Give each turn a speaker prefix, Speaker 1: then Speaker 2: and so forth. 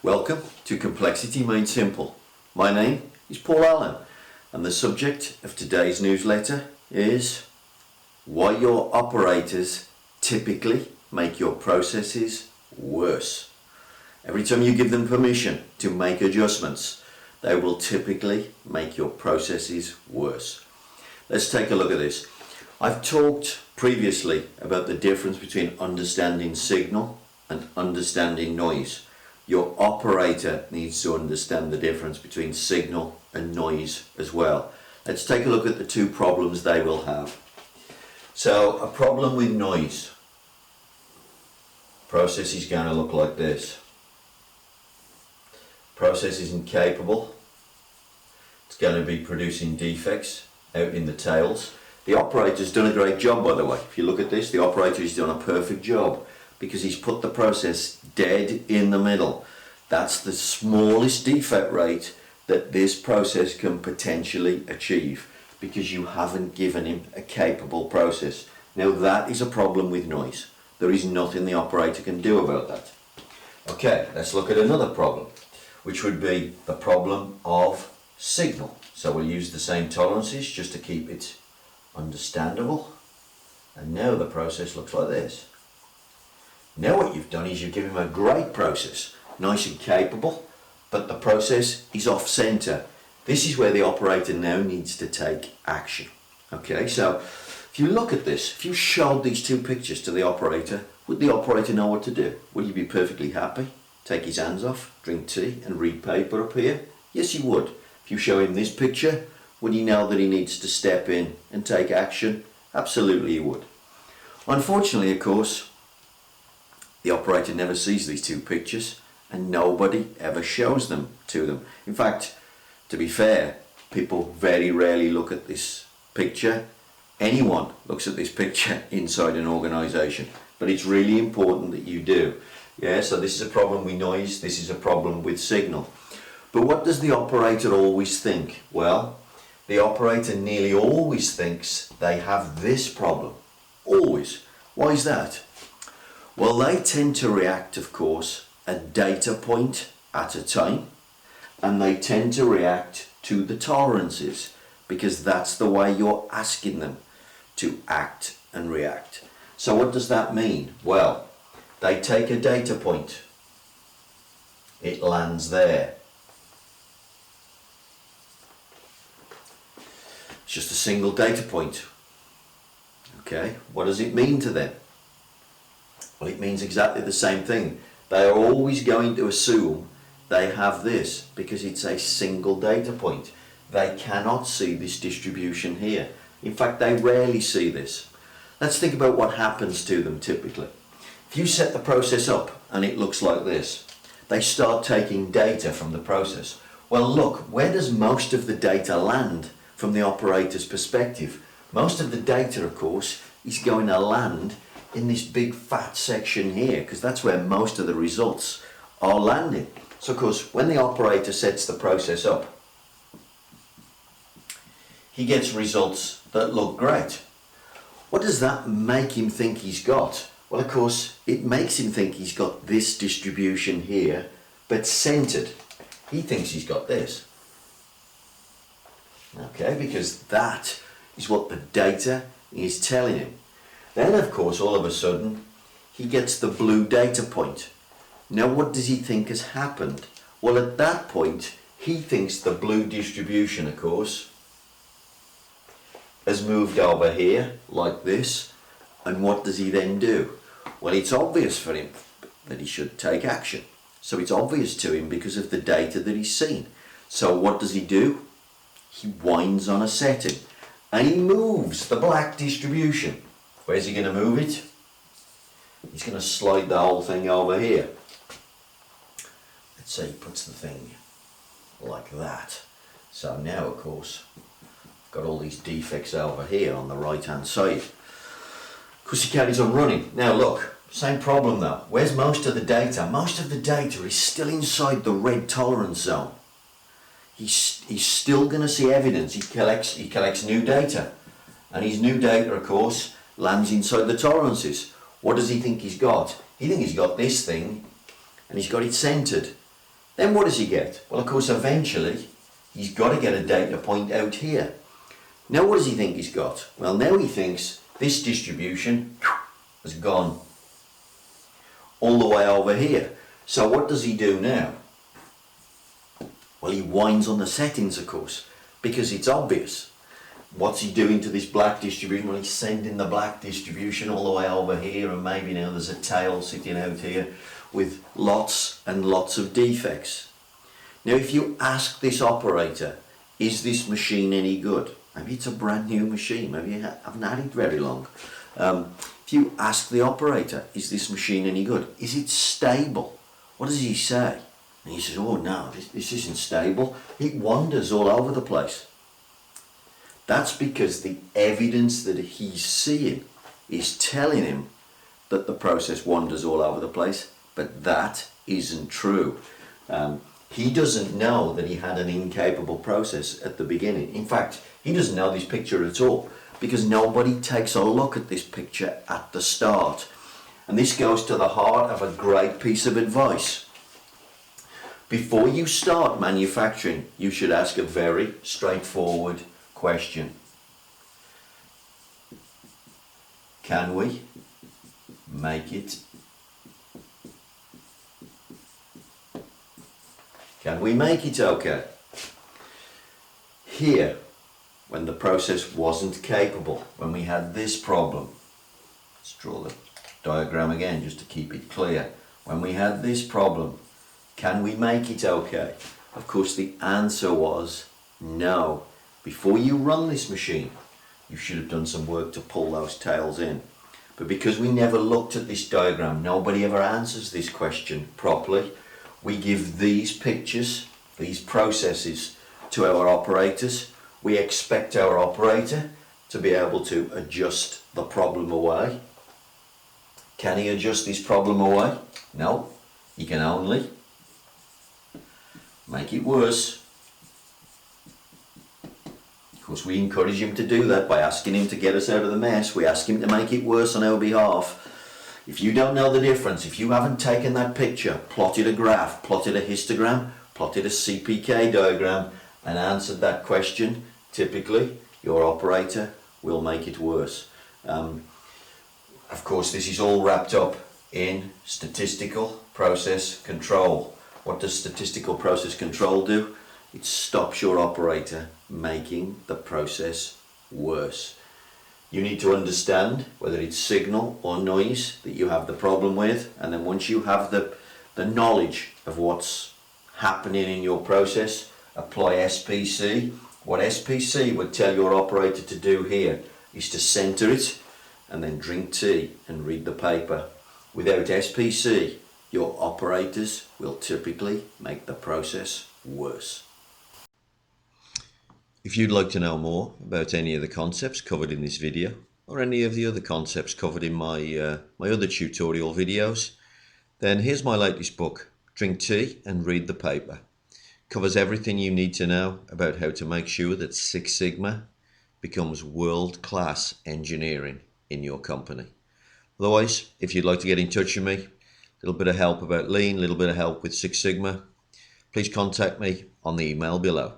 Speaker 1: Welcome to Complexity Made Simple. My name is Paul Allen and the subject of today's newsletter is why your operators typically make your processes worse. Every time you give them permission to make adjustments, they will typically make your processes worse. Let's take a look at this. I've talked previously about the difference between understanding signal and understanding noise. Your operator needs to understand the difference between signal and noise as well. Let's take a look at the two problems they will have. So a problem with noise. Process is going to look like this. Process is incapable. It's going to be producing defects out in the tails. The operator's done a great job, by the way. If you look at this, the operator has done a perfect job because he's put the process dead in the middle. That's the smallest defect rate that this process can potentially achieve because you haven't given him a capable process. Now that is a problem with noise. There is nothing the operator can do about that. Okay, let's look at another problem, which would be the problem of signal. So we'll use the same tolerances just to keep it understandable. And now the process looks like this. Now what you've done is you've given him a great process, nice and capable, but the process is off center. This is where the operator now needs to take action. Okay, so if you look at this, if you showed these two pictures to the operator, would the operator know what to do? Would he be perfectly happy? Take his hands off, drink tea and read paper up here? Yes, he would. If you show him this picture, would he know that he needs to step in and take action? Absolutely he would. Unfortunately, of course, the operator never sees these two pictures and nobody ever shows them to them. In fact, to be fair, people very rarely look at this picture. Anyone looks at this picture inside an organization, but it's really important that you do. Yeah, so this is a problem with noise, this is a problem with signal. But what does the operator always think? Well, the operator nearly always thinks they have this problem. Always. Why is that? Well, they tend to react, of course, a data point at a time, and they tend to react to the tolerances because that's the way you're asking them to act and react. So what does that mean? Well, they take a data point. It lands there. It's just a single data point. Okay, what does it mean to them? Well, it means exactly the same thing. They are always going to assume they have this because it's a single data point. They cannot see this distribution here. In fact, they rarely see this. Let's think about what happens to them typically. If you set the process up and it looks like this, they start taking data from the process. Well, look, where does most of the data land from the operator's perspective? Most of the data, of course, is going to land in this big fat section here because that's where most of the results are landing. So of course when the operator sets the process up, he gets results that look great. What does that make him think he's got? Well, of course it makes him think he's got this distribution here but centered. He thinks he's got this. Okay, because that is what the data is telling him. Then, of course, all of a sudden, he gets the blue data point. Now, what does he think has happened? Well, at that point, he thinks the blue distribution, of course, has moved over here, like this. And what does he then do? Well, it's obvious for him that he should take action. So it's obvious to him because of the data that he's seen. So what does he do? He winds on a setting. And he moves the black distribution. Where's he going to move it? He's going to slide the whole thing over here. Let's say he puts the thing like that. So now, of course, I've got all these defects over here on the right hand side. Of course, he carries on running. Now look, same problem though. Where's most of the data? Most of the data is still inside the red tolerance zone. He's still going to see evidence. He collects new data. And his new data, of course, lands inside the tolerances. What does he think he's got? He thinks he's got this thing and he's got it centered. Then what does he get? Well, of course, eventually he's got to get a data point out here. Now what does he think he's got? Well, now he thinks this distribution has gone all the way over here. So what does he do now? Well, he winds on the settings, of course, because it's obvious. What's he doing to this black distribution? Well, he's sending the black distribution all the way over here, and maybe now there's a tail sitting out here with lots and lots of defects. Now, if you ask this operator, is this machine any good? Maybe it's a brand new machine, maybe you haven't had it very long. If you ask the operator, is this machine any good? Is it stable? What does he say? And he says, oh no, this isn't stable. It wanders all over the place. That's because the evidence that he's seeing is telling him that the process wanders all over the place, but that isn't true. He doesn't know that he had an incapable process at the beginning. In fact, he doesn't know this picture at all because nobody takes a look at this picture at the start. And this goes to the heart of a great piece of advice. Before you start manufacturing, you should ask a very straightforward question. Can we make it? Can we make it okay? Here, when the process wasn't capable, when we had this problem, let's draw the diagram again just to keep it clear. When we had this problem, can we make it okay? Of course, the answer was no. Before you run this machine, you should have done some work to pull those tails in. But because we never looked at this diagram, nobody ever answers this question properly. We give these pictures, these processes to our operators. We expect our operator to be able to adjust the problem away. Can he adjust this problem away? No, he can only make it worse. Of course, we encourage him to do that by asking him to get us out of the mess. We ask him to make it worse on our behalf. If you don't know the difference, if you haven't taken that picture, plotted a graph, plotted a histogram, plotted a CPK diagram, and answered that question, typically your operator will make it worse. Of course, this is all wrapped up in statistical process control. What does statistical process control do? It stops your operator making the process worse. You need to understand whether it's signal or noise that you have the problem with, and then once you have the knowledge of what's happening in your process, apply SPC. What SPC would tell your operator to do here is to center it and then drink tea and read the paper. Without SPC, your operators will typically make the process worse. If you'd like to know more about any of the concepts covered in this video, or any of the other concepts covered in my other tutorial videos, then here's my latest book, Drink Tea and Read the Paper. Covers everything you need to know about how to make sure that Six Sigma becomes world-class engineering in your company. Otherwise, if you'd like to get in touch with me, a little bit of help about Lean, a little bit of help with Six Sigma, please contact me on the email below.